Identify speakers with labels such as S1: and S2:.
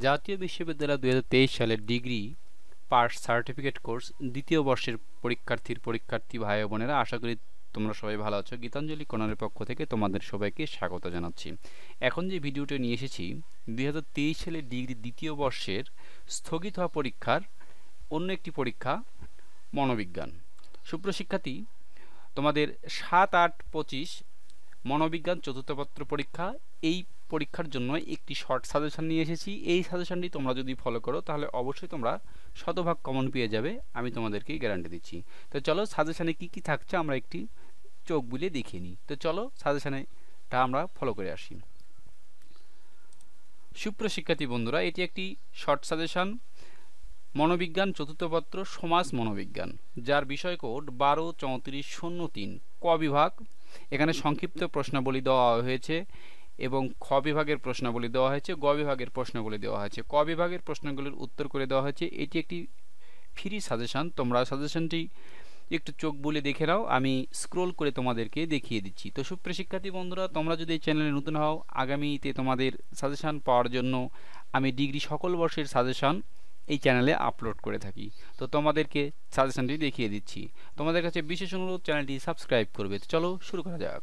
S1: জাতীয় বিশ্ববিদ্যালয় ২০২৩ সালের ডিগ্রি পাস সার্টিফিকেট কোর্স দ্বিতীয় বর্ষের পরীক্ষার্থী ভাই ও বোনেরা, আশা করি তোমরা সবাই ভালো আছো। গীতাঞ্জলি কর্নারের পক্ষ থেকে তোমাদের সবাইকে স্বাগত জানাচ্ছি। এখন যে ভিডিওটা নিয়ে এসেছি ২০২৩ সালের ডিগ্রি দ্বিতীয় বর্ষের স্থগিত হওয়া পরীক্ষার অন্য একটি পরীক্ষা, মনোবিজ্ঞান। সুপ্রশিক্ষার্থী, তোমাদের ৭-৮-২৫ মনোবিজ্ঞান চতুর্থ পত্র পরীক্ষা, এই পরীক্ষার জন্য একটি শর্ট সাজেশন নিয়ে এসেছি। এই সাজেশনটি তোমরা যদি ফলো করো তাহলে অবশ্যই তোমরা শতভাগ কমন পেয়ে যাবে, আমি তোমাদেরকে গ্যারান্টি দিচ্ছি। তো চলো সাজেশনে কি কি থাকছে আমরা একটি চোখ বুলিয়ে দেখিয়ে নিই। তো চলো সাজেশনেটা আমরা ফলো করে আসি। সুপ্রশিক্ষার্থী বন্ধুরা, এটি একটি শর্ট সাজেশন, মনোবিজ্ঞান চতুর্থ পত্র সমাজ মনোবিজ্ঞান, যার বিষয় কোড ১২-৩৪-০৩, ক বিভাগ। এখানে সংক্ষিপ্ত প্রশ্নাবলী দেওয়া হয়েছে এবং খ বিভাগের প্রশ্নাবলী দেওয়া হয়েছে, গ বিভাগের প্রশ্নাবলী দেওয়া হয়েছে, ক বিভাগের প্রশ্নগুলির উত্তর করে দেওয়া হয়েছে। এটি একটি ফ্রি সাজেশন, তোমরা সাজেশনটি একটু চোখ বুলে দেখে নাও, আমি স্ক্রোল করে তোমাদেরকে দেখিয়ে দিচ্ছি। তো সুপ্রশিক্ষার্থী বন্ধুরা, তোমরা যদি এই চ্যানেলে নতুন হও, আগামীতে তোমাদের সাজেশন পাওয়ার জন্য আমি ডিগ্রি সকল বর্ষের সাজেশন এই চ্যানেলে আপলোড করে থাকি। তো তোমাদেরকে সাজেশনটি দেখিয়ে দিচ্ছি। তোমাদের কাছে বিশেষ অনুরোধ, চ্যানেলটি সাবস্ক্রাইব করবে। তো চলো শুরু করা যাক।